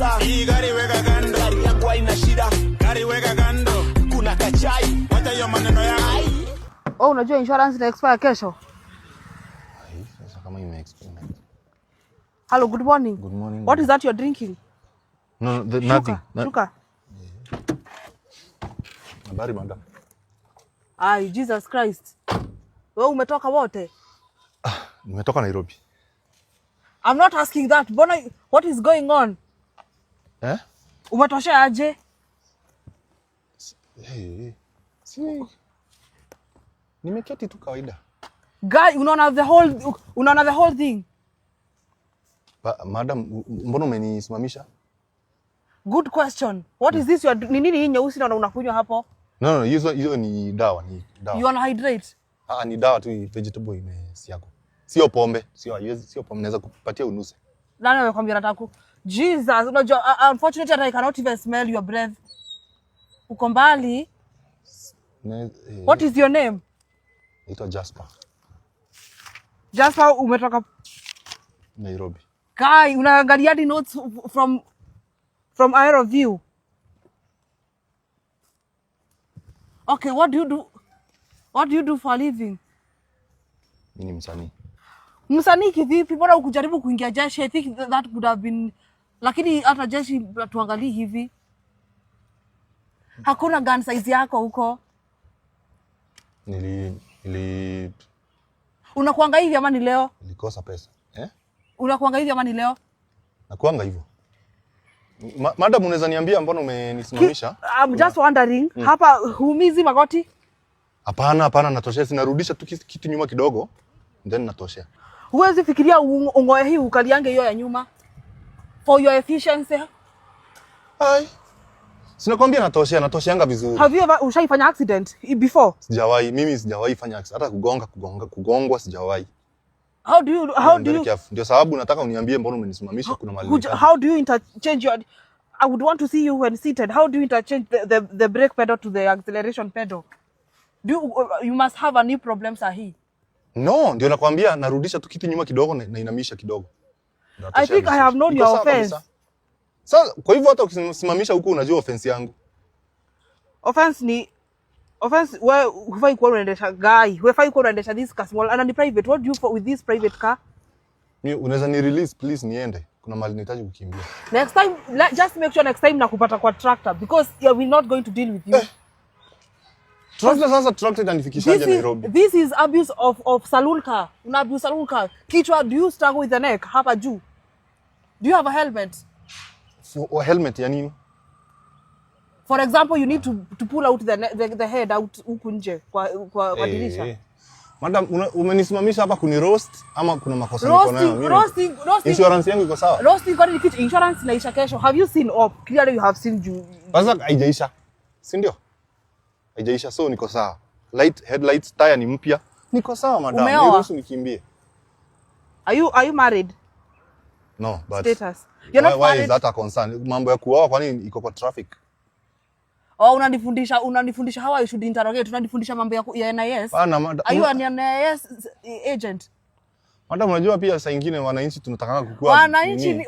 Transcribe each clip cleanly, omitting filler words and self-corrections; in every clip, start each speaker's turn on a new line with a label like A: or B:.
A: pesa.
B: Hii gari weka kando.
A: Gari yangu haina shida.
B: Gari weka kando.
A: Kuna kachai.
B: Wacha hiyo maneno yako.
C: Oh, unajua insurance ina expire kesho?
D: Sasa kama ime expire.
C: Hello, good morning.
D: Good morning.
C: What is that you're drinking?
D: No, nothing.
C: Shuka.
D: Habari madam.
C: Ay, Jesus Christ. Wewe umetoka wote?
D: Nimetoka Nairobi.
C: I'm not asking that. Bona, what is going on? Umetosha aje?
D: Si. Nimeketi tu kawaida.
C: Guy, unaona the whole thing.
D: Madam, mbona umenisimamisha?
C: Good question. What is this? Ni nini hii nyeusi na unakunywa hapo?
D: No, hizo ni dawa,
C: You wanna hydrate?
D: Ni dawa tu, vegetable imesiago. Sio pombe, sio pombe, naweza kupatia unuse.
C: Nani amekwambia nataka? Jesus, unajua unfortunately I cannot even smell your breath. Uko mbali. What is your name?
D: Naitwa Jasper.
C: Jasper, umetoka
D: Nairobi.
C: Kai, unaangalia hadi notes from Aero View. Okay, what do you do? What do you do for a living?
D: Mimi ni msanii.
C: Msanii kivipi? Mbona ukujaribu kuingia jeshi? I think that would have been, lakini hata jeshi tuangalie hivi. Hakuna gun size yako huko. Unakuanga hivi ama ni leo?
D: Nilikosa pesa.
C: Unakuanga hivi ama ni leo?
D: Nakuanga hivyo. Madam, unaweza niambia mbona umenisimamisha?
C: I'm just wondering, hapa huumizi magoti?
D: Hapana, natoshea, sinarudisha tu kitu nyuma kidogo, then natoshea.
C: Huwezi fikiria ungoe hii ukaliange hiyo ya nyuma for your efficiency?
D: Ai. Sinakwambia natosheanga vizuri.
C: Have you ever ushaifanya accident before?
D: Mimi sijawahi fanya accident, hata kugongwa sijawahi.
C: How do you
D: Ndio sababu nataka uniambie mbona umenisimamisha, kuna mali.
C: How do you interchange your, I would want to see you when seated. How do you interchange the brake pedal to the acceleration pedal? You must have a new problem sahi.
D: No, ndio nakwambia narudisha tu kitu nyuma kidogo na inamisha kidogo.
C: I think I have known your offense.
D: Sasa kwa hivyo hata ukisimamisha huko unajua offense yangu.
C: Offense wewe hufai kuwa unaendesha guy. Hufai kuwa unaendesha this car small and private. What do you for with this private car?
D: Mimi unaweza ni release please niende. Kuna mali nahitaji kukimbia.
C: Next time just make sure next time nakupata kwa tractor because we're not going to deal with you.
D: Tractor sasa tractor itanifikishaje Nairobi?
C: This is abuse of saloon car. Una abuse saloon car. Kichwa, do you struggle with the neck? Hapa juu. Do you have a helmet?
D: For helmet ya nini?
C: For example, you need to pull out the head out huku nje kwa dirisha.
D: Madam, umenisimamisha hapa kuni roast ama kuna makosa niko nayo mimi? Roasting. Insurance yangu iko sawa?
C: Roasting kwa nini kitu insurance inaisha kesho? Have you seen up? Clearly you have seen you.
D: Sasa haijaisha. Si ndio? Haijaisha, so niko sawa. Headlights, tire ni mpya. Niko sawa madam, niruhusu nikimbie. Are
C: you married?
D: No, but
C: status. You're not
D: why
C: married?
D: Is that a concern? Mambo ya kuoa kwa nini iko kwa traffic?
C: Oh, unanifundisha how I should interrogate. Unanifundisha mambo ya NIS. Are you an NIS agent?
D: Madam, unajua pia saa nyingine wananchi tunataka kukua.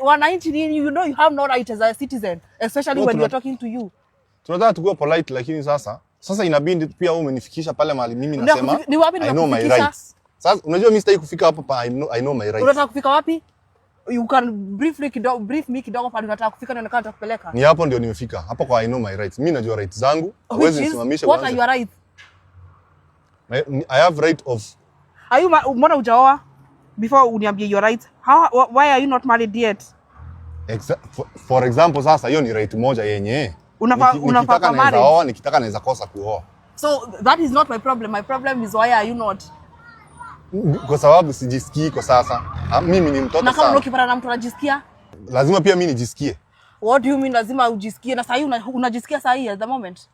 C: Wananchi nini? You know you have no right as a citizen, especially when you're talking to you.
D: Tunataka tukue polite, lakini sasa inabidi pia wewe umenifikisha pale mahali mimi nasema I know my rights. Sasa unajua mimi sitaki kufika hapo pa I know my rights.
C: Unataka kufika wapi? You can brief me kidogo pale unataka kufika na nataka kupeleka.
D: Ni hapo ndio nimefika. Hapo kwa I know my rights. Mimi najua rights zangu. Huwezi nisimamisha.
C: What are your rights?
D: I have right of.
C: Mbona hujaoa before uniambie your rights? Why are you not married yet?
D: For example, sasa hiyo ni right moja yenye.
C: Unafaa married.
D: Nikitaka naweza kosa kuoa.
C: So that is not my problem. My problem is why are you not?
D: Kwa sababu sijisikii kwa sasa. Mimi ni mtoto sana.
C: Na kama ukipata na mtu anajisikia?
D: Lazima pia mimi nijisikie.
C: What do you mean lazima ujisikie? Na sasa unajisikia sasa at the moment?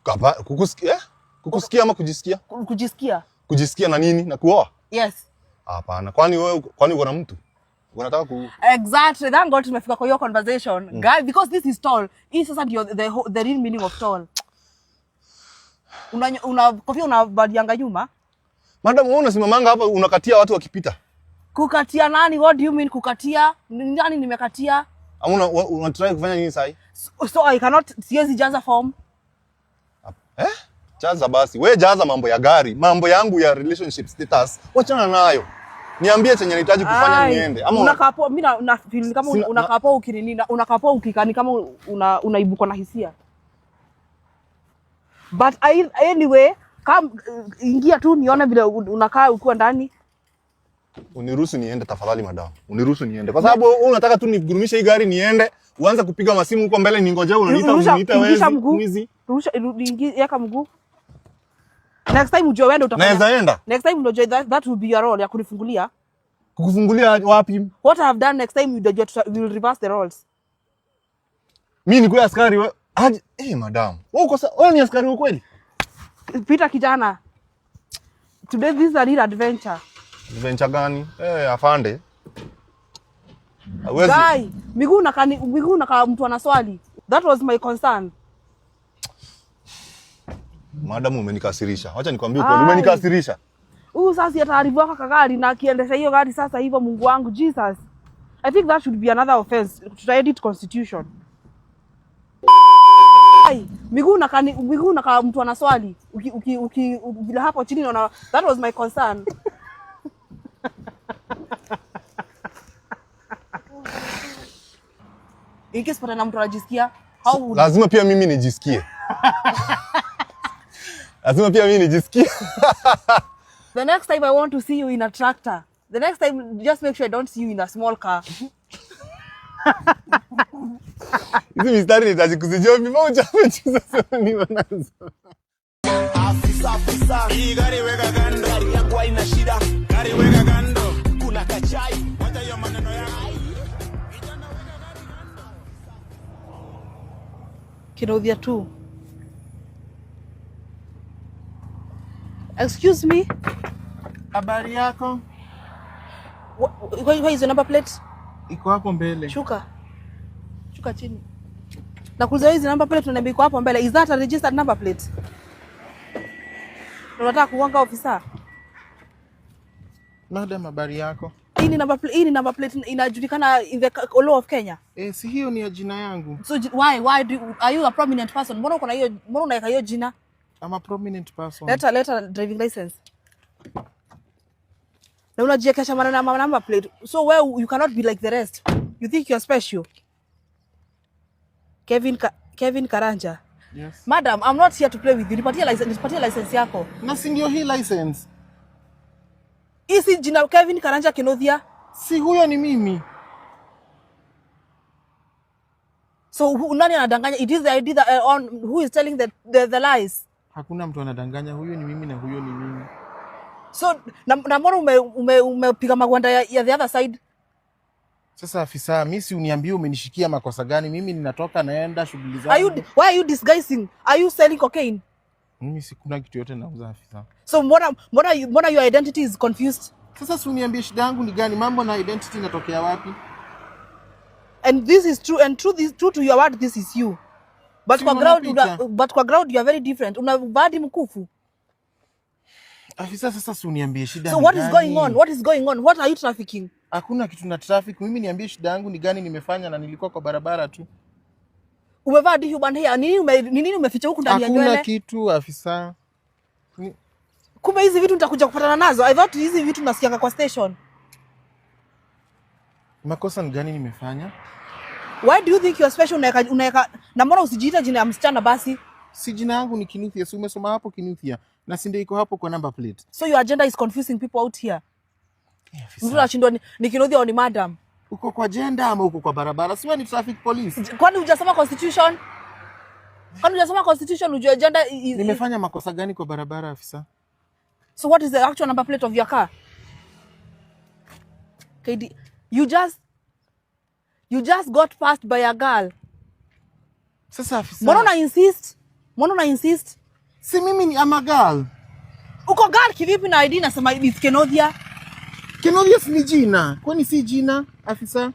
D: Kukusikia? Kukusikia ama kujisikia?
C: Kujisikia.
D: Kujisikia na nini? Na kuoa?
C: Yes.
D: Hapana. Kwani uko na mtu? Unataka
C: Exactly. Thank God tumefika kwa hiyo conversation. Guys, because this is tall. Hii sasa ndio the real meaning of tall. Kofia unabadianga nyuma?
D: Madam, wewe unasimamanga hapa unakatia watu wakipita.
C: Kukatia nani? What do you mean kukatia? Nani nimekatia?
D: Ama unataka kufanya nini sasa?
C: So I cannot siwezi jaza form.
D: Jaza basi. Wewe jaza mambo ya gari, mambo yangu ya relationship status. Wachana nayo. Niambie chenye nahitaji kufanya niende. Ama
C: unakaa poa, mimi na feel kama unakaa poa ukininina, unakaa poa ukikani kama unaibuka na hisia. But anyway, kama ingia tu nione vile unakaa ukiwa ndani.
D: Uniruhusu niende tafadhali madam. Uniruhusu niende. Kwa sababu wewe unataka tu nigurumishe hii gari niende, uanze kupiga masimu huko mbele ningoje unaniita wewe.
C: Rusha yaka mguu. Next time ujue wewe utafanya.
D: Naweza enda.
C: Next time ujue that will be your role ya kunifungulia.
D: Kukufungulia wapi?
C: What I have done next time we will reverse the roles.
D: Mimi ni kwa askari wewe. Madam. Wewe ni askari wa kweli?
C: Peter kijana. Today this is a real adventure.
D: Adventure gani? Afande.
C: Guy, miguu na mtu ana swali. That was my concern.
D: Madam umenikasirisha. Acha nikwambie ukweli, umenikasirisha.
C: Sasa ataarifu wako gari na akiendesha hiyo gari sasa hivyo, Mungu wangu Jesus. I think that should be another offense to edit constitution. Miguu na mtu ana swali. Bila hapo chini naona that was my concern. Ikisipata na mtu anajisikia,
D: lazima pia mimi nijisikie. Lazima pia mimi nijisikie.
C: The next time I want to see you in a tractor. The next time just make sure I don't see you in a small car.
D: Hizi mistari nitajikuzijua mmoja sasa ni wanaanza.
A: Afisa. Hii gari weka kando. Gari yangu haina shida.
B: Gari weka kando.
A: Kuna kachai.
B: Wacha hiyo maneno yako.
C: Kinodhia tu. Excuse me.
B: Habari yako?
C: Where is your number plate?
B: Iko hapo mbele.
C: Shuka chini. Nakuuliza hizi number plate unaniambia iko hapo mbele. Is that a registered number plate? Unataka kuwanga ofisa?
B: Madam, habari yako?
C: Hii ni number plate inajulikana in the law of Kenya.
B: Si hiyo ni ya jina yangu.
C: So why are you a prominent person? Mbona unaweka hiyo jina?
B: I'm a prominent person.
C: Leta driving license. Na unajiekesha maneno na number plate. So you cannot be like the rest. You think you're special. Kevin Karanja.
B: Yes.
C: Madam, I'm not here to play with you. Nipatie license yako.
B: Na si ndio hii license.
C: Isi jina Kevin Karanja Kinodhia.
B: Si huyo ni mimi.
C: So nani anadanganya? It is the idea on who is telling the lies.
B: Hakuna mtu anadanganya, huyo ni mimi na huyo ni mimi.
C: So na mbona umepiga magwanda ya the other side?
B: Sasa afisa, mimi si uniambie umenishikia makosa gani? Mimi ninatoka naenda shughuli zangu.
C: Why are you disguising? Are you selling cocaine?
B: Mimi si kuna kitu yote nauza afisa.
C: So mbona your identity is confused?
B: Sasa si uniambie shida yangu ni gani? Mambo na identity inatokea wapi?
C: And this is true, and true to your word, this is you. But kwa ground you are very different. Unavadi mkufu.
B: Afisa, sasa si uniambie shida
C: ni gani? So what is going on? What are you trafficking?
B: Hakuna kitu na traffic. Mimi niambie shida yangu ni gani nimefanya na nilikuwa kwa barabara tu.
C: Umevaa human hair. Nini umeficha huku ndani ya nywele?
B: Hakuna kitu afisa.
C: Kumbe hizi vitu nitakuja kupatana nazo. I thought hizi vitu nasikianga kwa station.
B: Makosa ni gani nimefanya?
C: Why do you think you are special? Unaweka na mbona usijiita jina ya msichana basi?
B: Si jina yangu ni Kinuthia. Si umesoma hapo Kinuthia. Na si ndio iko hapo kwa number plate.
C: So your agenda is confusing people out here. Mtu anashindwa ni Kinuthia au ni madam?
B: Uko kwa agenda ama uko kwa barabara? Si wewe ni traffic police.
C: Kwani hujasoma constitution? Ujue agenda
B: nimefanya makosa gani kwa barabara afisa?
C: So what is the actual number plate of your car? KD, you just got passed by a girl.
B: Sasa afisa.
C: Mbona una insist?
B: Si mimi ni ama girl.
C: Uko girl kivipi na ID nasema it's Kinodhia?
B: Kinodhia si ni jina. Kwani si jina afisa?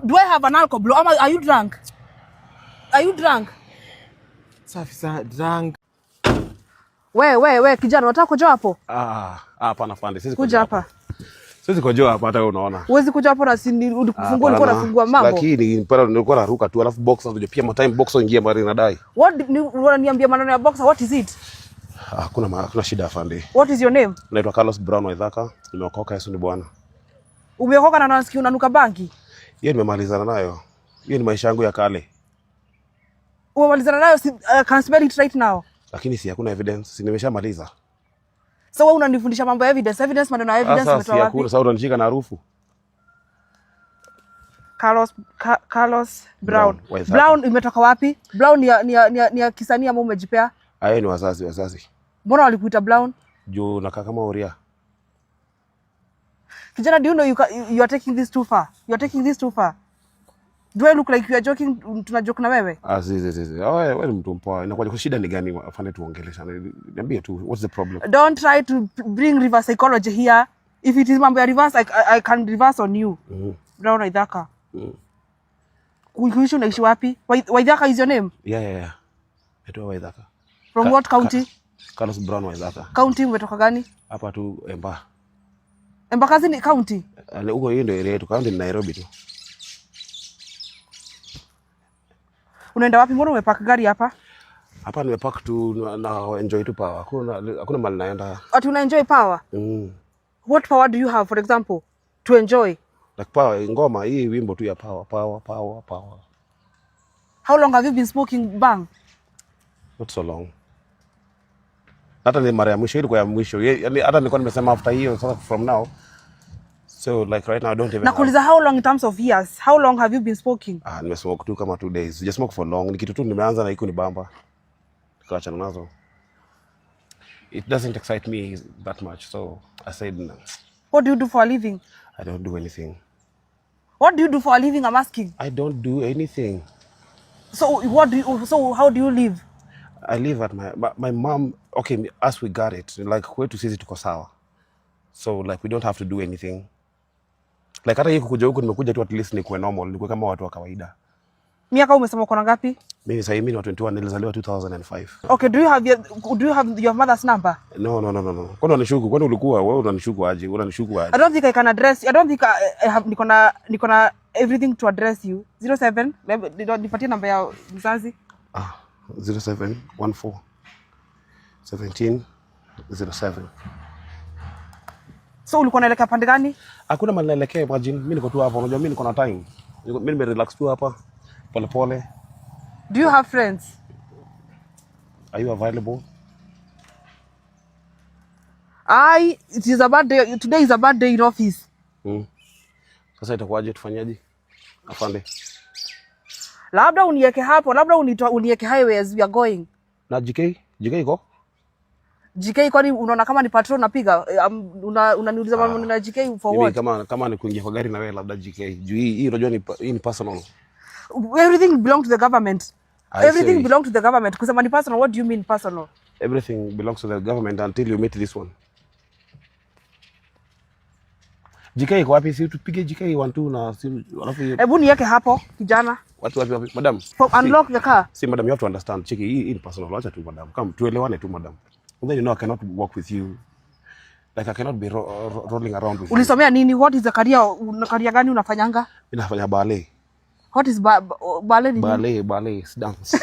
C: Do I have an alcohol blow? Are you drunk?
B: Sasa afisa, drunk.
C: We kijana unataka kuja hapo?
E: Hapana fande, sisi
C: kuja hapa.
E: Siwezi kujua hapa hata unaona.
C: Uwezi kuja hapo na si ulifungua ulikuwa unafungua mambo.
E: Lakini mpaka nilikuwa naruka tu alafu boxer ndio pia time boxer ingia mari nadai.
C: What unaniambia maneno ya boxer, what is it?
E: Kuna shida afande.
C: What is your name?
E: Naitwa Carlos Brown Waithaka. Nimeokoka Yesu ni Bwana.
C: Umeokoka na nasikia unanuka bangi?
E: Yeye nimemalizana nayo. Hiyo ni maisha yangu ya kale.
C: Umemalizana nayo? Can smell it right now.
E: Lakini si hakuna evidence. Si nimeshamaliza.
C: So wewe unanifundisha mambo ya evidence. Evidence maneno ya evidence umetoa wapi?
E: Sasa unanishika na harufu.
C: Carlos Brown. Brown imetoka wapi? Brown ni ya kisanii ama umejipea?
E: Hayo ni wazazi.
C: Mbona walikuita Brown?
E: Juu nakaa kama Oria.
C: Kijana, do you know you are taking this too far? You are taking this too far. Do I look like you are joking? Tunajoke na wewe?
E: Zizi. Wewe ni mtu mpoa. Inakuwa shida ni gani afanye tuongeleshane? Niambie tu, what's the problem?
C: Don't try to bring reverse psychology here. If it is mambo ya reverse, I can reverse on you. Brown Waithaka. Kuishi unaishi wapi? Waithaka is your name?
E: Yeah. Naitwa Waithaka.
C: From what county?
E: Carlos Brown Waithaka.
C: County umetoka gani?
E: Hapa tu Emba.
C: Embakasi ni county?
E: Huko hiyo ndio area yetu, county ni Nairobi tu.
C: Unaenda wapi? Mbona umepark gari hapa?
E: Hapa nimepark tu na enjoy tu power. Hakuna mahali naenda.
C: Ati una enjoy power? What power do you have, for example, to enjoy?
E: Like power, ngoma hii wimbo tu ya power.
C: How long have you been smoking bang?
E: Not so long. Hata ni mara ya mwisho, ilikuwa ya mwisho. Yaani hata nilikuwa nimesema after hiyo, so from now. So like right now I don't even.
C: Nakuuliza how long in terms of years? How long have you been smoking?
E: Nimesmoke tu kama 2 days. Just smoke for long. Ni kitu tu nimeanza na iko ni bamba. Nikaachana nazo. It doesn't excite me that much, so I said no.
C: What do you do for a living?
E: I don't do anything.
C: What do you do for a living, I'm asking?
E: I don't do anything.
C: So how do you live?
E: I live at my mom, okay, as we got it, like kwetu sisi tuko sawa. So like we don't have to do anything. Like hata hii kukuja huku nimekuja tu at least nikuwe normal, nikuwe kama watu wa kawaida.
C: Miaka umesema uko na ngapi?
E: Mimi sasa hivi ni 21, nilizaliwa 2005.
C: Okay, do you have your mother's number?
E: No. Kwani unanishuku? Kwani ulikuwa wewe unanishuku aje?
C: I don't think I can address you. I don't think I have niko na everything to address you. 07 nipatie namba ya mzazi.
E: 0714 1707.
C: So ulikuwa unaelekea pande gani?
E: Hakuna mahali naelekea, imagine mimi niko tu hapa, unajua mimi niko na time. Mimi nimerelax tu hapa pole.
C: Do you have friends?
E: Are you available?
C: It is a bad day. Today is a bad day in office.
E: Sasa itakuwaje, tufanyaje? Afande.
C: Labda uniweke hapo, labda uniweke highway as we are going.
E: Na GK iko?
C: GK kwani unaona kama ni patrol napiga? Unaniuliza mambo na GK for what?
E: Kama ni kuingia kwa gari na wewe labda GK. Juu hii unajua ni personal.
C: Everything belongs to the government. Everything belongs to the government. Kusema ni personal, what do you mean personal?
E: Everything belongs to the government until you meet this one. GK iko wapi? Si tupige GK 12 na si alafu.
C: Hebu niweke hapo kijana.
E: Watu wapi? Madam.
C: Unlock the car.
E: See madam, you have to understand. Cheki hii ni personal. Acha tu madam. Come tuelewane tu madam. And then you know I cannot work with you. Like I cannot be rolling around with you.
C: Ulisomea nini? What is the career gani unafanyanga?
E: Mimi nafanya ballet.
C: What is ballet?
E: Ballet, dance.